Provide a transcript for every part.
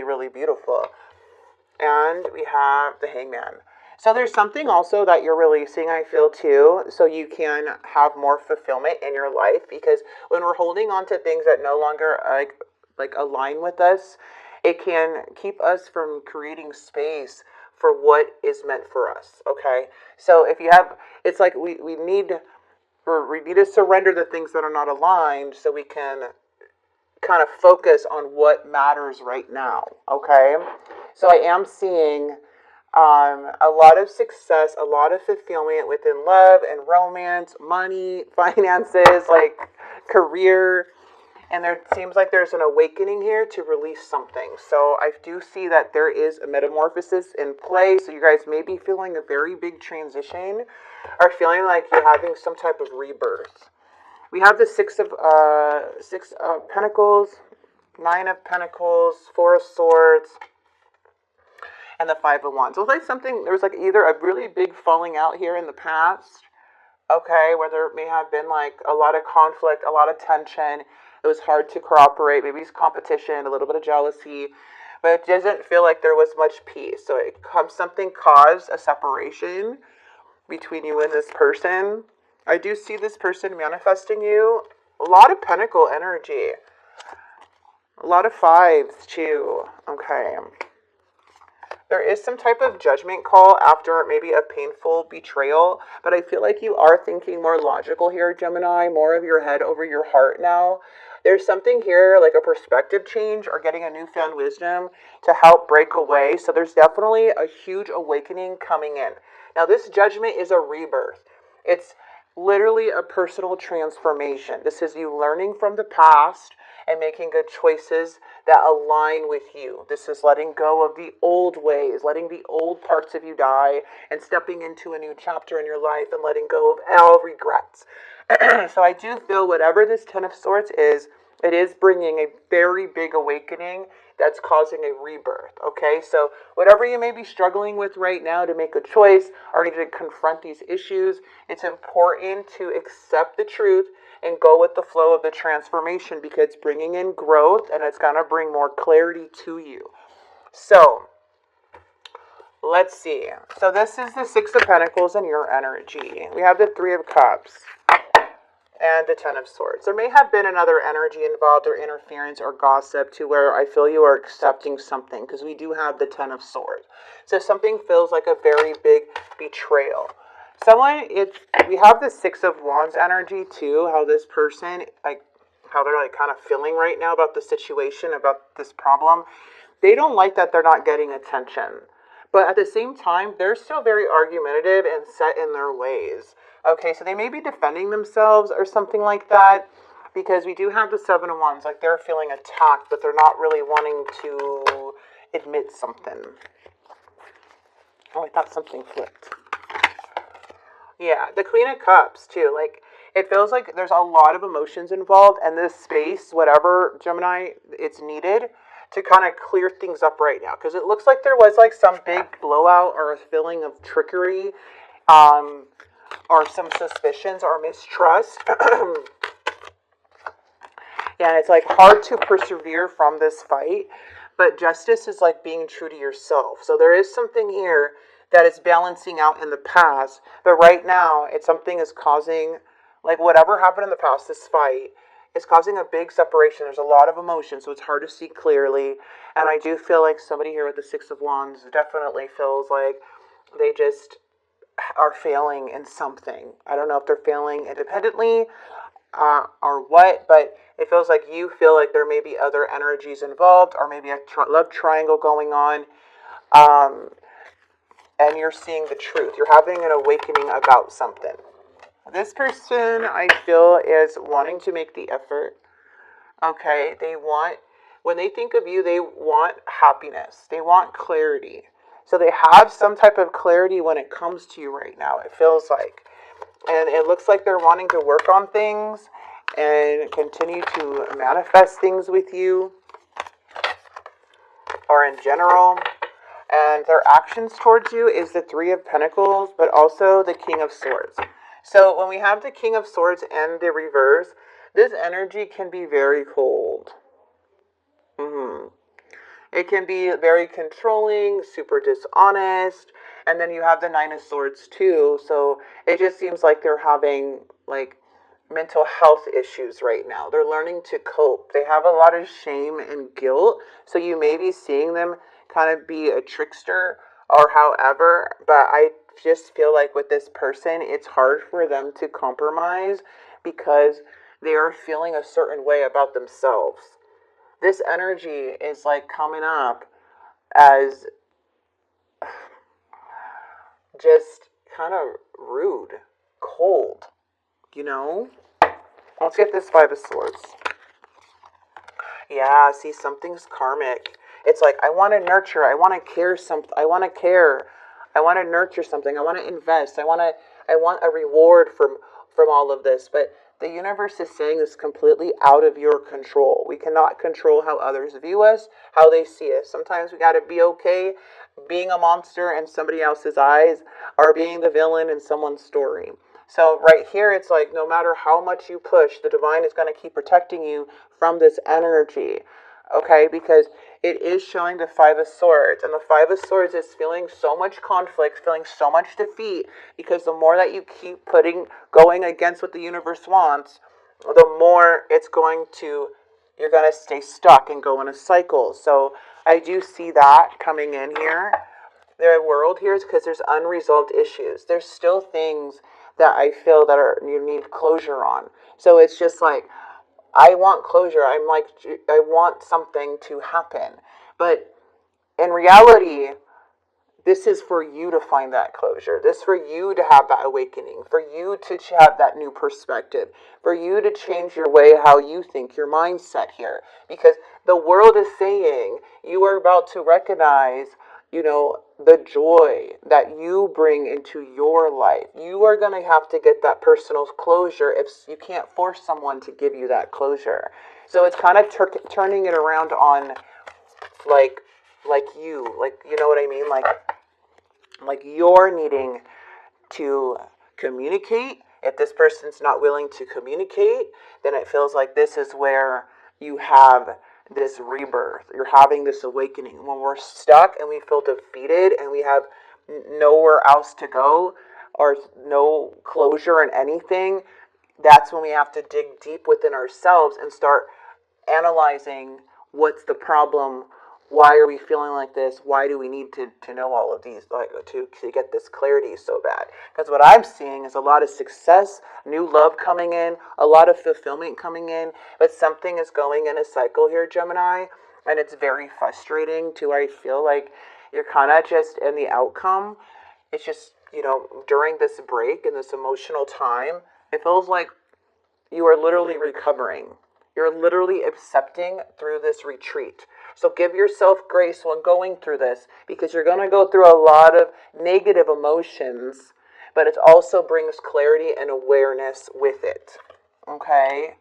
really beautiful. And we have the Hangman. So there's something also that you're releasing, I feel too, so you can have more fulfillment in your life. Because when we're holding on to things that no longer like align with us, it can keep us from creating space for what is meant for us. Okay, so if you have, it's like we need to surrender the things that are not aligned, so we can kind of focus on what matters right now. Okay, so I am seeing a lot of success, a lot of fulfillment within love and romance, money, finances, like career. And there seems like there's an awakening here to release something. So I do see that there is a metamorphosis in play. So you guys may be feeling a very big transition, or feeling like you're having some type of rebirth. We have the six of Pentacles, Nine of Pentacles, Four of Swords, and the Five of Wands. So it's like something, there was like either a really big falling out here in the past, okay, where there may have been like a lot of conflict, a lot of tension. It was hard to cooperate, maybe it's competition, a little bit of jealousy, but it doesn't feel like there was much peace. So something caused a separation between you and this person. I do see this person manifesting you. A lot of pentacle energy. A lot of fives too. Okay. There is some type of judgment call after maybe a painful betrayal, but I feel like you are thinking more logical here, Gemini, more of your head over your heart now. There's something here like a perspective change or getting a newfound wisdom to help break away. So there's definitely a huge awakening coming in. Now this judgment is a rebirth. It's literally a personal transformation. This is you learning from the past and making good choices that align with you. This is letting go of the old ways, letting the old parts of you die, and stepping into a new chapter in your life and letting go of all regrets. So I do feel whatever this Ten of Swords is, it is bringing a very big awakening that's causing a rebirth, okay? So whatever you may be struggling with right now to make a choice or need to confront these issues, it's important to accept the truth and go with the flow of the transformation, because it's bringing in growth and it's going to bring more clarity to you. So let's see. So this is the Six of Pentacles in your energy. We have the Three of Cups and the Ten of Swords. There may have been another energy involved, or interference or gossip, to where I feel you are accepting something, because we do have the Ten of Swords. So something feels like a very big betrayal. We have the Six of Wands energy too, how this person, like, how they're like kind of feeling right now about the situation, about this problem. They don't like that they're not getting attention. But at the same time, they're still very argumentative and set in their ways. Okay, so they may be defending themselves or something like that, because we do have the Seven of Wands. Like, they're feeling attacked, but they're not really wanting to admit something. Oh, I thought something flipped. Yeah, the Queen of Cups, too. Like, it feels like there's a lot of emotions involved, and this space, whatever, Gemini, it's needed to kind of clear things up right now. Because it looks like there was, like, some big blowout or a feeling of trickery, or some suspicions or mistrust. Yeah, and it's, like, hard to persevere from this fight. But justice is, like, being true to yourself. So there is something here that is balancing out in the past, but right now it's something is causing, like, whatever happened in the past, this fight is causing a big separation. There's a lot of emotion, so it's hard to see clearly. And I do feel like somebody here with the Six of Wands definitely feels like they just are failing in something. I don't know if they're failing independently or what, but it feels like you feel like there may be other energies involved, or maybe a love triangle going on. And you're seeing the truth. You're having an awakening about something. This person, I feel, is wanting to make the effort. Okay, when they think of you, they want happiness. They want clarity. So they have some type of clarity when it comes to you right now, it feels like. And it looks like they're wanting to work on things and continue to manifest things with you, or in general. And their actions towards you is the Three of Pentacles, but also the King of Swords. So when we have the King of Swords and the reverse, this energy can be very cold. It can be very controlling, super dishonest, and then you have the Nine of Swords too. So it just seems like they're having like mental health issues right now. They're learning to cope. They have a lot of shame and guilt. So you may be seeing them kind of be a trickster or however, but I just feel like with this person, it's hard for them to compromise because they are feeling a certain way about themselves. This energy is like coming up as just kind of rude, cold, you know? Let's get this Five of Swords. Yeah, see, something's karmic. It's like, I want to nurture, I want to care something, I want to care, I want to nurture something, I want to invest, I want a reward from all of this, but the universe is saying it's completely out of your control. We cannot control how others view us, how they see us. Sometimes we got to be okay being a monster in somebody else's eyes or being the villain in someone's story. So right here, it's like no matter how much you push, the divine is going to keep protecting you from this energy. Okay, because it is showing the Five of Swords, and the Five of Swords is feeling so much conflict, feeling so much defeat, because the more that you keep going against what the universe wants, the more you're going to stay stuck and go in a cycle. So I do see that coming in here. The world here is because there's unresolved issues. There's still things that I feel you need closure on. So it's just like, I want closure. I'm like, I want something to happen. But in reality, this is for you to find that closure. This is for you to have that awakening, for you to have that new perspective, for you to change your way, how you think, your mindset here. Because the world is saying you are about to recognize, the joy that you bring into your life. You are going to have to get that personal closure if you can't force someone to give you that closure. So it's kind of turning it around on like you know what I mean? Like you're needing to communicate. If this person's not willing to communicate, then it feels like this is where you have this rebirth. You're having this awakening. When we're stuck and we feel defeated and we have nowhere else to go or no closure in anything, that's when we have to dig deep within ourselves and start analyzing what's the problem. Why are we feeling like this? Why do we need to know all of these, like to get this clarity so bad? Because what I'm seeing is a lot of success, new love coming in, a lot of fulfillment coming in, but something is going in a cycle here, Gemini, and it's very frustrating too. I feel like you're kind of just in the outcome. It's just, during this break and this emotional time, it feels like you are literally recovering. You're literally accepting through this retreat. So give yourself grace when going through this, because you're going to go through a lot of negative emotions, but it also brings clarity and awareness with it. Okay?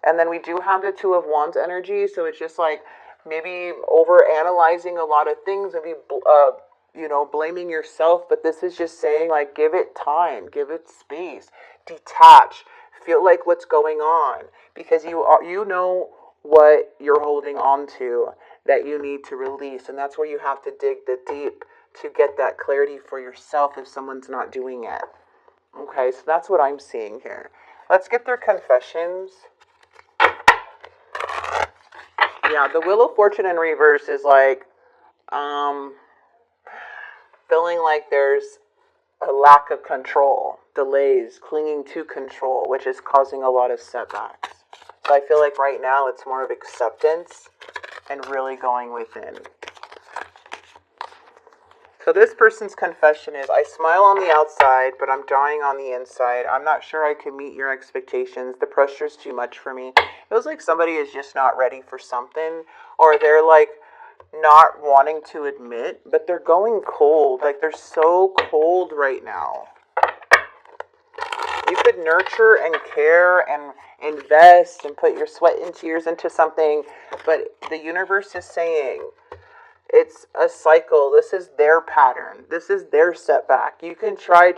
And then we do have the Two of Wands energy, so it's just like maybe over analyzing a lot of things, maybe blaming yourself, but this is just saying like give it time, give it space, detach, feel like what's going on, because you know what you're holding on to that you need to release, and that's where you have to dig the deep to get that clarity for yourself if someone's not doing it. Okay, so that's what I'm seeing here. Let's get their confessions. Yeah, the Wheel of Fortune in reverse is like feeling like there's a lack of control, delays, clinging to control, which is causing a lot of setbacks. So I feel like right now it's more of acceptance and really going within. So this person's confession is, I smile on the outside, but I'm dying on the inside. I'm not sure I can meet your expectations. The pressure's too much for me. It feels like somebody is just not ready for something, or they're like not wanting to admit, but they're going cold. Like they're so cold right now. You could nurture and care and invest and put your sweat and tears into something, but the universe is saying it's a cycle. This is their pattern. This is their setback. You can try,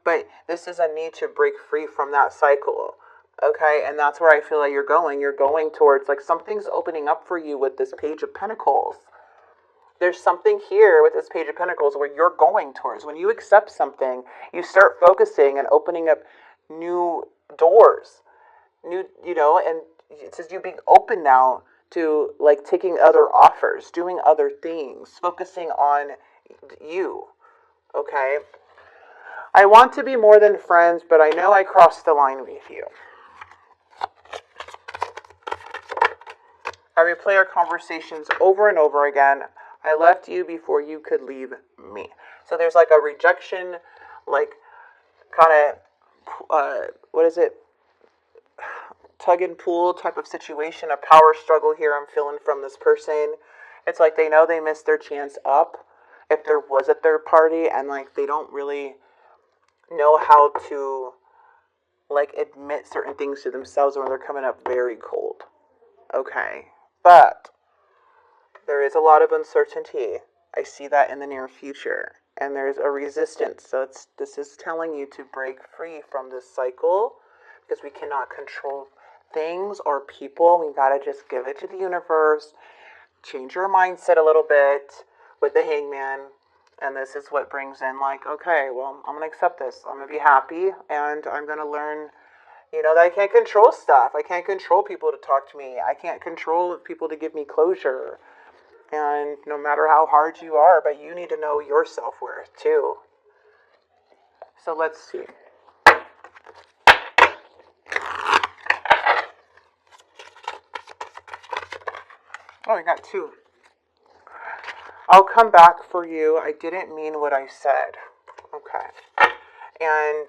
but this is a need to break free from that cycle. Okay, and that's where I feel like you're going. You're going towards, like, something's opening up for you with this Page of Pentacles. There's something here with this Page of Pentacles where you're going towards. When you accept something, you start focusing and opening up new doors. New, and it says you being open now to, like, taking other offers, doing other things, focusing on you. Okay? I want to be more than friends, but I know I crossed the line with you. I replay our conversations over and over again. I left you before you could leave me. So there's like a rejection, like kind of, what is it? Tug and pull type of situation, a power struggle here I'm feeling from this person. It's like they know they missed their chance up if there was a third party, and like they don't really know how to like admit certain things to themselves when they're coming up very cold. Okay. But there is a lot of uncertainty. I see that in the near future. And there's a resistance. So this is telling you to break free from this cycle, because we cannot control things or people. We got to just give it to the universe. Change your mindset a little bit with the Hangman. And this is what brings in, like, okay, well, I'm going to accept this. I'm going to be happy, and I'm going to learn, that I can't control stuff. I can't control people to talk to me. I can't control people to give me closure. And no matter how hard you are, but you need to know your self-worth too. So let's see. Oh, I got two. I'll come back for you. I didn't mean what I said. Okay. And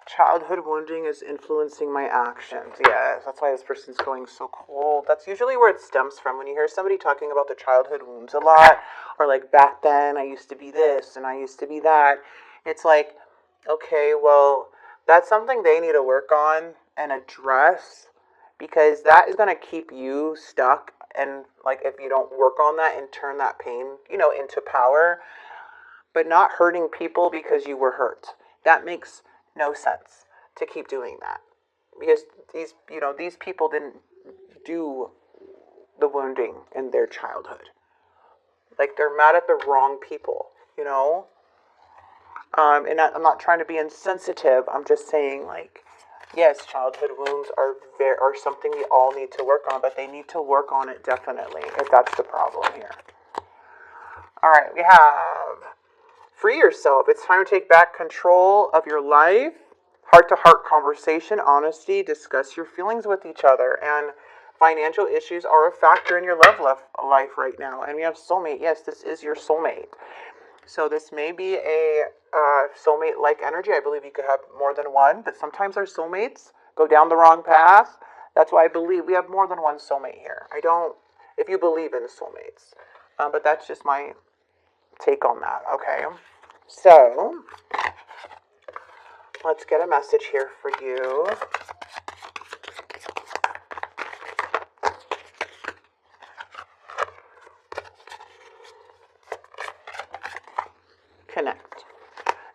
childhood wounding is influencing my actions. Yes, that's why this person's going so cold. That's usually where it stems from. When you hear somebody talking about the childhood wounds a lot, or like, back then I used to be this and I used to be that, it's like, okay, well, that's something they need to work on and address, because that is going to keep you stuck. And like, if you don't work on that and turn that pain, into power, but not hurting people because you were hurt, that makes no sense to keep doing that, because these people didn't do the wounding in their childhood. Like, they're mad at the wrong people, and I'm not trying to be insensitive. I'm just saying, like, yes, childhood wounds are something we all need to work on, but they need to work on it definitely, if that's the problem here. All right, we have free yourself. It's time to take back control of your life. Heart-to-heart conversation, honesty, discuss your feelings with each other. And financial issues are a factor in your love life right now. And we have soulmate. Yes, this is your soulmate. So this may be a soulmate-like energy. I believe you could have more than one, but sometimes our soulmates go down the wrong path. That's why I believe we have more than one soulmate here. I don't, if you believe in soulmates. But that's just my take on that, okay? So let's get a message here for you. Connect.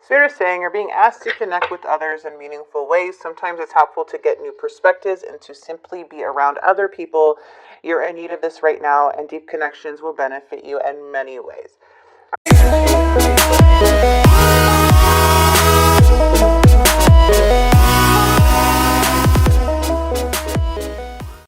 Spirit is saying you're being asked to connect with others in meaningful ways. Sometimes it's helpful to get new perspectives and to simply be around other people. You're in need of this right now, and deep connections will benefit you in many ways.